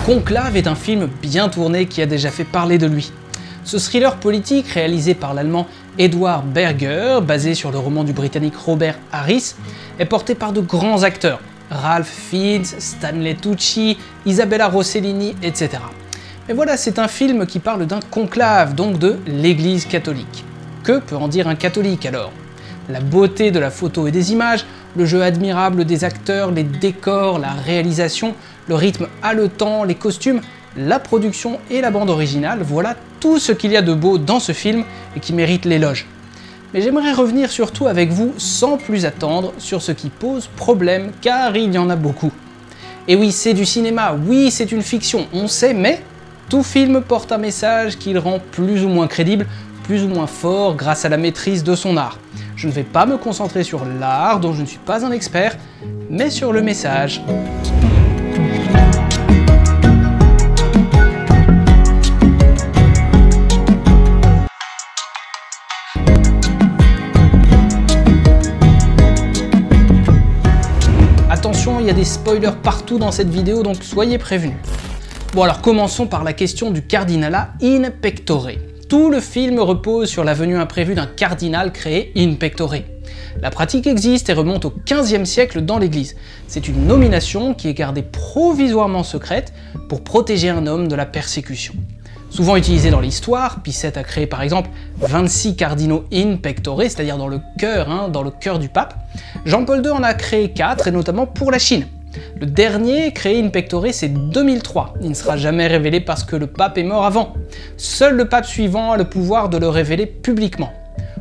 Conclave est un film bien tourné qui a déjà fait parler de lui. Ce thriller politique réalisé par l'allemand Edward Berger, basé sur le roman du britannique Robert Harris, est porté par de grands acteurs, Ralph Fiennes, Stanley Tucci, Isabella Rossellini, etc. Mais voilà, c'est un film qui parle d'un conclave, donc de l'Église catholique. Que peut en dire un catholique alors? La beauté de la photo et des images, le jeu admirable des acteurs, les décors, la réalisation, le rythme haletant, les costumes, la production et la bande originale, voilà tout ce qu'il y a de beau dans ce film et qui mérite l'éloge. Mais j'aimerais revenir surtout avec vous, sans plus attendre, sur ce qui pose problème, car il y en a beaucoup. Et oui, c'est du cinéma, oui, c'est une fiction, on sait, mais tout film porte un message qu'il rend plus ou moins crédible, plus ou moins fort grâce à la maîtrise de son art. Je ne vais pas me concentrer sur l'art, dont je ne suis pas un expert, mais sur le message. Attention, il y a des spoilers partout dans cette vidéo, donc soyez prévenus. Bon alors commençons par la question du cardinalat in pectore. Tout le film repose sur la venue imprévue d'un cardinal créé in pectore. La pratique existe et remonte au XVe siècle dans l'Église. C'est une nomination qui est gardée provisoirement secrète pour protéger un homme de la persécution. Souvent utilisée dans l'histoire, Pie VII a créé par exemple 26 cardinaux in pectore, c'est-à-dire dans le cœur du pape. Jean-Paul II en a créé 4, et notamment pour la Chine. Le dernier créé in pectore, c'est 2003. Il ne sera jamais révélé parce que le pape est mort avant. Seul le pape suivant a le pouvoir de le révéler publiquement.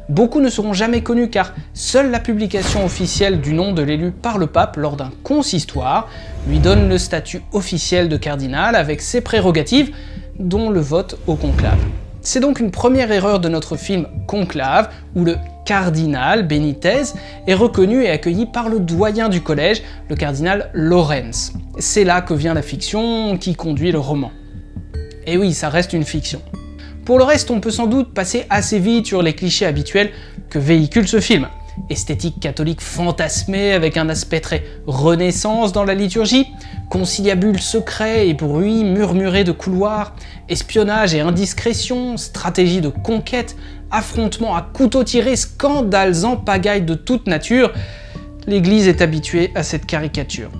Beaucoup ne seront jamais connus car seule la publication officielle du nom de l'élu par le pape lors d'un consistoire lui donne le statut officiel de cardinal avec ses prérogatives, dont le vote au conclave. C'est donc une première erreur de notre film Conclave, où le cardinal Benitez est reconnu et accueilli par le doyen du collège, le cardinal Lorenz. C'est là que vient la fiction qui conduit le roman. Et oui, ça reste une fiction. Pour le reste, on peut sans doute passer assez vite sur les clichés habituels que véhicule ce film. Esthétique catholique fantasmée avec un aspect très renaissance dans la liturgie, conciliabule secret et bruit murmuré de couloirs, espionnage et indiscrétion, stratégie de conquête, affrontements à couteau tiré, scandales en pagaille de toute nature, l'Église est habituée à cette caricature.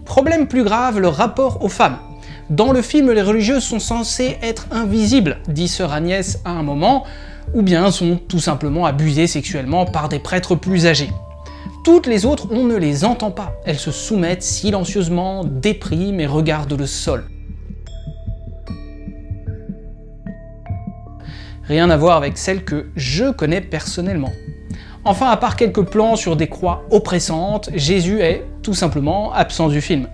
Problème plus grave, le rapport aux femmes. Dans le film, les religieuses sont censées être invisibles, dit sœur Agnès à un moment, ou bien sont tout simplement abusées sexuellement par des prêtres plus âgés. Toutes les autres, on ne les entend pas. Elles se soumettent silencieusement, dépriment et regardent le sol. Rien à voir avec celle que je connais personnellement. Enfin, à part quelques plans sur des croix oppressantes, Jésus est tout simplement absent du film.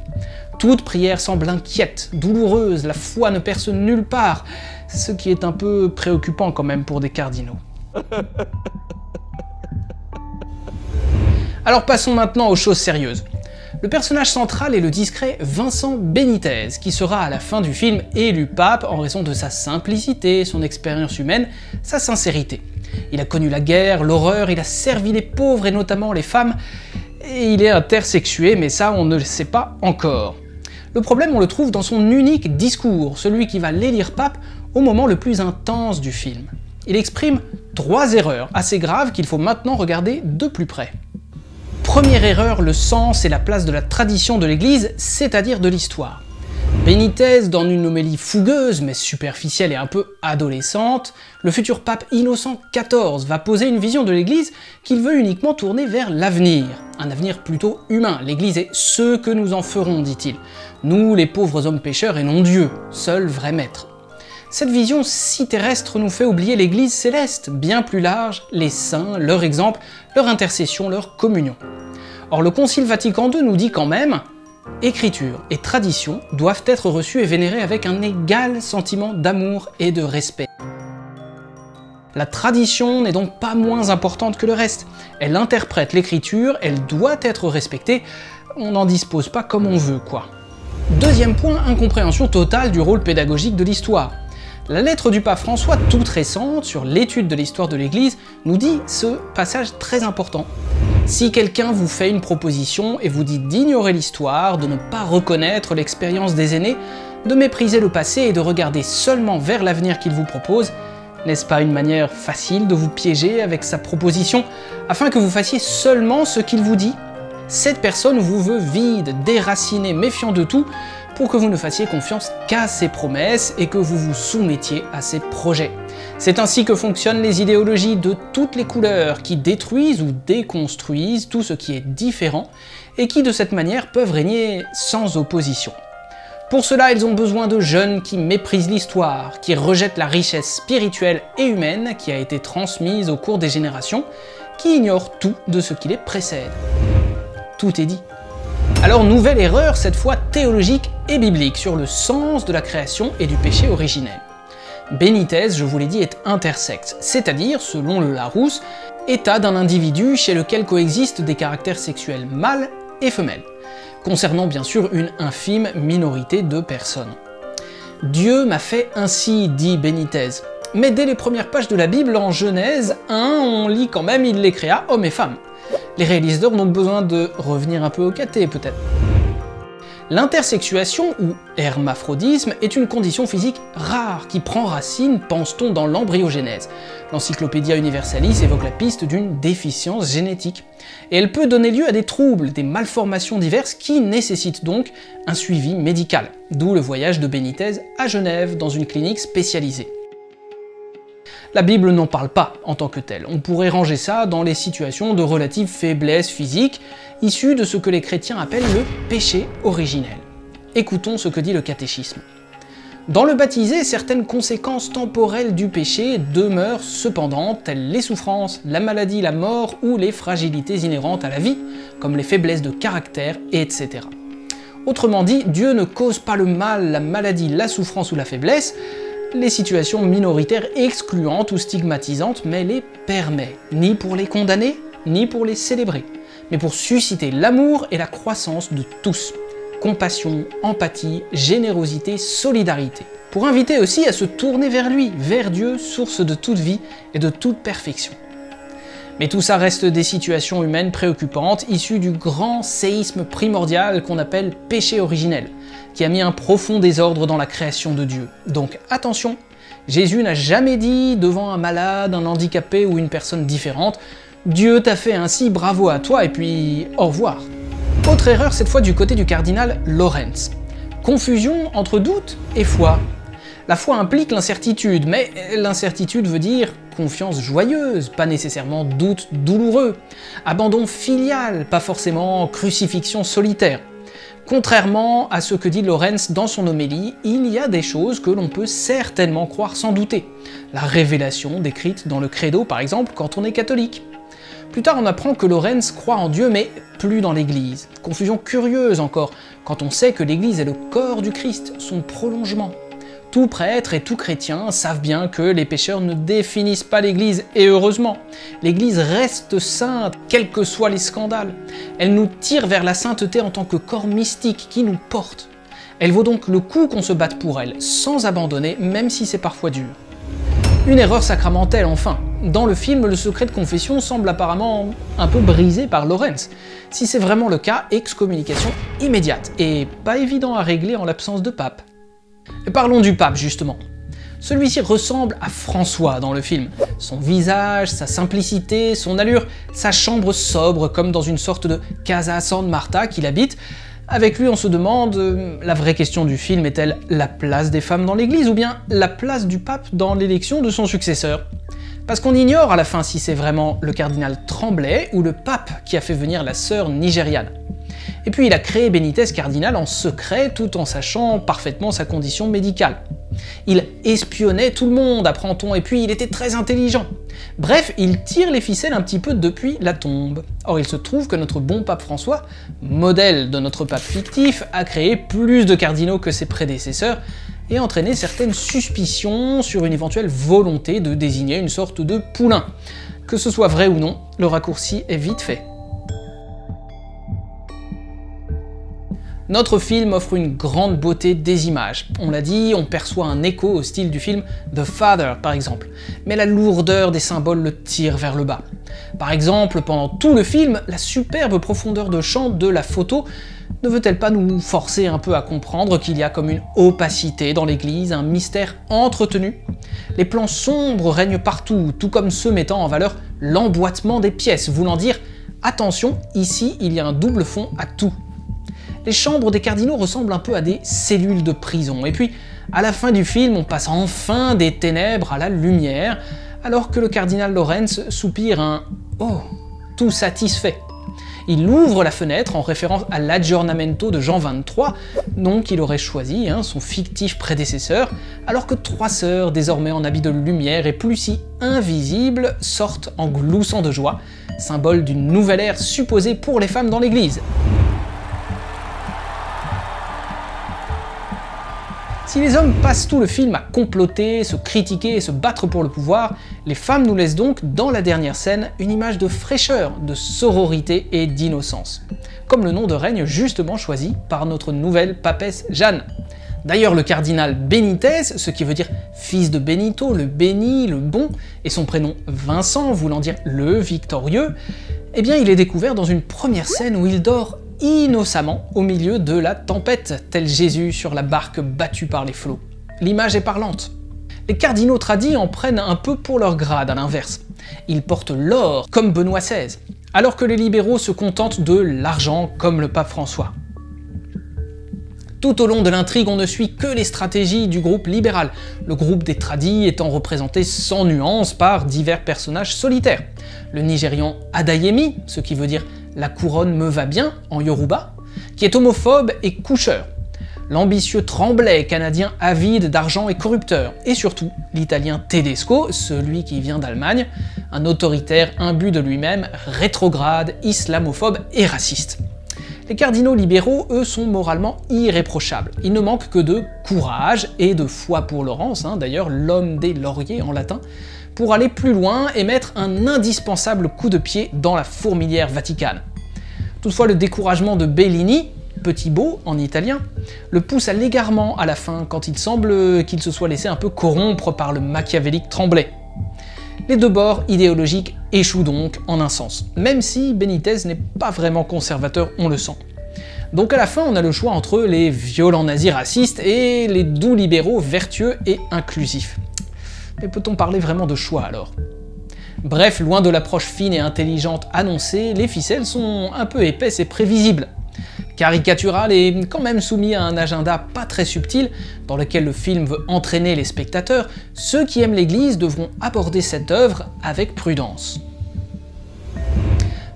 Toute prière semble inquiète, douloureuse, la foi ne perce nulle part, ce qui est un peu préoccupant quand même pour des cardinaux. Alors passons maintenant aux choses sérieuses. Le personnage central est le discret Vincent Benitez, qui sera à la fin du film élu pape en raison de sa simplicité, son expérience humaine, sa sincérité. Il a connu la guerre, l'horreur, il a servi les pauvres et notamment les femmes, et il est intersexué, mais ça on ne le sait pas encore. Le problème on le trouve dans son unique discours, celui qui va l'élire pape au moment le plus intense du film. Il exprime 3 erreurs assez graves qu'il faut maintenant regarder de plus près. Première erreur, le sens et la place de la tradition de l'Église, c'est-à-dire de l'histoire. Benitez, dans une homélie fougueuse mais superficielle et un peu adolescente, le futur pape Innocent XIV va poser une vision de l'Église qu'il veut uniquement tourner vers l'avenir. Un avenir plutôt humain. L'Église est ce que nous en ferons, dit-il. Nous, les pauvres hommes pécheurs et non Dieu, seul vrai maître. Cette vision si terrestre nous fait oublier l'Église céleste, bien plus large, les saints, leur exemple, leur intercession, leur communion. Or le Concile Vatican II nous dit quand même « Écriture et tradition doivent être reçues et vénérées avec un égal sentiment d'amour et de respect. » La tradition n'est donc pas moins importante que le reste. Elle interprète l'écriture, elle doit être respectée, on n'en dispose pas comme on veut, quoi. Deuxième point, incompréhension totale du rôle pédagogique de l'histoire. La lettre du pape François, toute récente, sur l'étude de l'histoire de l'Église, nous dit ce passage très important. Si quelqu'un vous fait une proposition et vous dit d'ignorer l'histoire, de ne pas reconnaître l'expérience des aînés, de mépriser le passé et de regarder seulement vers l'avenir qu'il vous propose. N'est-ce pas une manière facile de vous piéger avec sa proposition afin que vous fassiez seulement ce qu'il vous dit? Cette personne vous veut vide, déraciné, méfiant de tout, pour que vous ne fassiez confiance qu'à ses promesses et que vous vous soumettiez à ses projets. C'est ainsi que fonctionnent les idéologies de toutes les couleurs, qui détruisent ou déconstruisent tout ce qui est différent, et qui de cette manière peuvent régner sans opposition. Pour cela, ils ont besoin de jeunes qui méprisent l'histoire, qui rejettent la richesse spirituelle et humaine qui a été transmise au cours des générations, qui ignorent tout de ce qui les précède. Tout est dit. Alors nouvelle erreur, cette fois théologique et biblique, sur le sens de la création et du péché originel. Benitez, je vous l'ai dit, est intersexe, c'est-à-dire, selon le Larousse, état d'un individu chez lequel coexistent des caractères sexuels mâles et femelles, concernant bien sûr une infime minorité de personnes. Dieu m'a fait ainsi, dit Benitez. Mais dès les premières pages de la Bible, en Genèse 1, on lit quand même « Il les créa hommes et femmes ». Les réalisateurs ont donc besoin de revenir un peu au caté, peut-être. L'intersexuation, ou hermaphrodisme, est une condition physique rare qui prend racine, pense-t-on, dans l'embryogenèse. L'Encyclopédia Universalis évoque la piste d'une déficience génétique. Et elle peut donner lieu à des troubles, des malformations diverses qui nécessitent donc un suivi médical. D'où le voyage de Benitez à Genève, dans une clinique spécialisée. La Bible n'en parle pas en tant que telle. On pourrait ranger ça dans les situations de relative faiblesse physique, issues de ce que les chrétiens appellent le péché originel. Écoutons ce que dit le catéchisme. Dans le baptisé, certaines conséquences temporelles du péché demeurent cependant, telles les souffrances, la maladie, la mort ou les fragilités inhérentes à la vie, comme les faiblesses de caractère, etc. Autrement dit, Dieu ne cause pas le mal, la maladie, la souffrance ou la faiblesse, les situations minoritaires excluantes ou stigmatisantes, mais les permet, ni pour les condamner, ni pour les célébrer, mais pour susciter l'amour et la croissance de tous. Compassion, empathie, générosité, solidarité. Pour inviter aussi à se tourner vers lui, vers Dieu, source de toute vie et de toute perfection. Mais tout ça reste des situations humaines préoccupantes, issues du grand séisme primordial qu'on appelle péché originel, qui a mis un profond désordre dans la création de Dieu. Donc attention, Jésus n'a jamais dit devant un malade, un handicapé ou une personne différente « Dieu t'a fait ainsi, bravo à toi, et puis au revoir ». Autre erreur cette fois du côté du cardinal Lorenz. Confusion entre doute et foi. La foi implique l'incertitude, mais l'incertitude veut dire confiance joyeuse, pas nécessairement doute douloureux. Abandon filial, pas forcément crucifixion solitaire. Contrairement à ce que dit Lorenz dans son homélie, il y a des choses que l'on peut certainement croire sans douter. La révélation décrite dans le Credo par exemple quand on est catholique. Plus tard on apprend que Lorenz croit en Dieu mais plus dans l'Église. Confusion curieuse encore, quand on sait que l'Église est le corps du Christ, son prolongement. Tout prêtre et tout chrétien savent bien que les pécheurs ne définissent pas l'Église, et heureusement. L'Église reste sainte, quels que soient les scandales. Elle nous tire vers la sainteté en tant que corps mystique qui nous porte. Elle vaut donc le coup qu'on se batte pour elle, sans abandonner, même si c'est parfois dur. Une erreur sacramentelle enfin. Dans le film, le secret de confession semble apparemment un peu brisé par Lorenz. Si c'est vraiment le cas, excommunication immédiate, et pas évident à régler en l'absence de pape. Et parlons du pape justement. Celui-ci ressemble à François dans le film. Son visage, sa simplicité, son allure, sa chambre sobre comme dans une sorte de Casa San Marta qu'il habite. Avec lui on se demande, la vraie question du film est-elle la place des femmes dans l'église ou bien la place du pape dans l'élection de son successeur? Parce qu'on ignore à la fin si c'est vraiment le cardinal Tremblay ou le pape qui a fait venir la sœur nigériane. Et puis il a créé Benitez cardinal en secret tout en sachant parfaitement sa condition médicale. Il espionnait tout le monde, apprend-on, et puis il était très intelligent. Bref, il tire les ficelles un petit peu depuis la tombe. Or il se trouve que notre bon pape François, modèle de notre pape fictif, a créé plus de cardinaux que ses prédécesseurs, et entraîné certaines suspicions sur une éventuelle volonté de désigner une sorte de poulain. Que ce soit vrai ou non, le raccourci est vite fait. Notre film offre une grande beauté des images. On l'a dit, on perçoit un écho au style du film The Father par exemple, mais la lourdeur des symboles le tire vers le bas. Par exemple, pendant tout le film, la superbe profondeur de champ de la photo Ne veut-elle pas nous forcer un peu à comprendre qu'il y a comme une opacité dans l'église, un mystère entretenu? Les plans sombres règnent partout, tout comme ceux mettant en valeur l'emboîtement des pièces, voulant dire « attention, ici il y a un double fond à tout ». Les chambres des cardinaux ressemblent un peu à des cellules de prison, et puis à la fin du film on passe enfin des ténèbres à la lumière, alors que le cardinal Lorenz soupire un « oh », tout satisfait. Il ouvre la fenêtre en référence à l'aggiornamento de Jean 23, nom qu'il aurait choisi, son fictif prédécesseur, alors que 3 sœurs, désormais en habit de lumière et plus si invisibles, sortent en gloussant de joie, symbole d'une nouvelle ère supposée pour les femmes dans l'église. Si les hommes passent tout le film à comploter, se critiquer et se battre pour le pouvoir, les femmes nous laissent donc, dans la dernière scène, une image de fraîcheur, de sororité et d'innocence. Comme le nom de règne justement choisi par notre nouvelle papesse Jeanne. D'ailleurs, le cardinal Benitez, ce qui veut dire fils de Benito, le béni, le bon, et son prénom Vincent, voulant dire le victorieux, eh bien il est découvert dans une première scène où il dort innocemment au milieu de la tempête, tel Jésus sur la barque battue par les flots. L'image est parlante. Les cardinaux tradis en prennent un peu pour leur grade, à l'inverse. Ils portent l'or, comme Benoît XVI, alors que les libéraux se contentent de l'argent, comme le pape François. Tout au long de l'intrigue, on ne suit que les stratégies du groupe libéral, le groupe des tradis étant représenté sans nuance par divers personnages solitaires. Le Nigérian Adayemi, ce qui veut dire « la couronne me va bien » en Yoruba, qui est homophobe et coucheur. L'ambitieux Tremblay, canadien avide d'argent et corrupteur. Et surtout, l'italien Tedesco, celui qui vient d'Allemagne, un autoritaire imbu de lui-même, rétrograde, islamophobe et raciste. Les cardinaux libéraux, eux, sont moralement irréprochables. Il ne manque que de courage et de foi pour Laurence, d'ailleurs l'homme des lauriers en latin, pour aller plus loin et mettre un indispensable coup de pied dans la fourmilière vaticane. Toutefois, le découragement de Bellini, Petit Beau en italien, le pousse à l'égarement à la fin quand il semble qu'il se soit laissé un peu corrompre par le machiavélique Tremblay. Les deux bords idéologiques échouent donc en un sens, même si Benitez n'est pas vraiment conservateur, on le sent. Donc à la fin, on a le choix entre les violents nazis racistes et les doux libéraux vertueux et inclusifs. Mais peut-on parler vraiment de choix alors? Bref, loin de l'approche fine et intelligente annoncée, les ficelles sont un peu épaisses et prévisibles. Caricatural et quand même soumis à un agenda pas très subtil, dans lequel le film veut entraîner les spectateurs, ceux qui aiment l'église devront aborder cette œuvre avec prudence.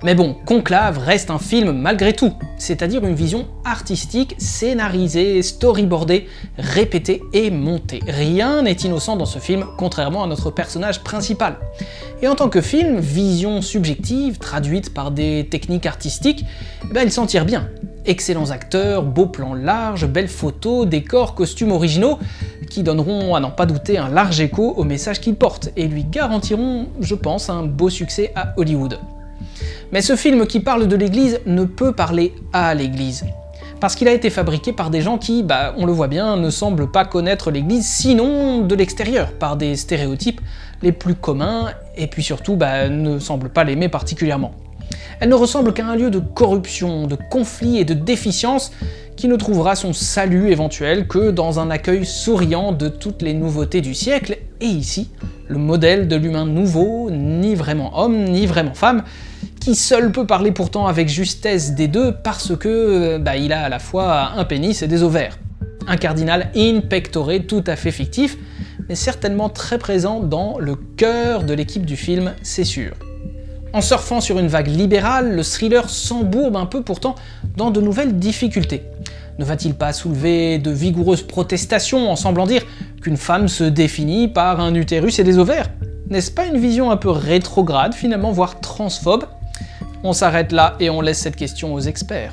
Mais bon, Conclave reste un film malgré tout, c'est-à-dire une vision artistique, scénarisée, storyboardée, répétée et montée. Rien n'est innocent dans ce film, contrairement à notre personnage principal. Et en tant que film, vision subjective, traduite par des techniques artistiques, il s'en tire bien. Excellents acteurs, beaux plans larges, belles photos, décors, costumes originaux, qui donneront, à n'en pas douter, un large écho au message qu'il porte, et lui garantiront, je pense, un beau succès à Hollywood. Mais ce film qui parle de l'église ne peut parler à l'église. Parce qu'il a été fabriqué par des gens qui, on le voit bien, ne semblent pas connaître l'église sinon de l'extérieur, par des stéréotypes les plus communs, et puis surtout ne semblent pas l'aimer particulièrement. Elle ne ressemble qu'à un lieu de corruption, de conflit et de déficience qui ne trouvera son salut éventuel que dans un accueil souriant de toutes les nouveautés du siècle, et ici, le modèle de l'humain nouveau, ni vraiment homme, ni vraiment femme, qui seul peut parler pourtant avec justesse des deux parce que il a à la fois un pénis et des ovaires. Un cardinal in pectore tout à fait fictif, mais certainement très présent dans le cœur de l'équipe du film, c'est sûr. En surfant sur une vague libérale, le thriller s'embourbe un peu pourtant dans de nouvelles difficultés. Ne va-t-il pas soulever de vigoureuses protestations en semblant dire qu'une femme se définit par un utérus et des ovaires? N'est-ce pas une vision un peu rétrograde finalement, voire transphobe? On s'arrête là et on laisse cette question aux experts.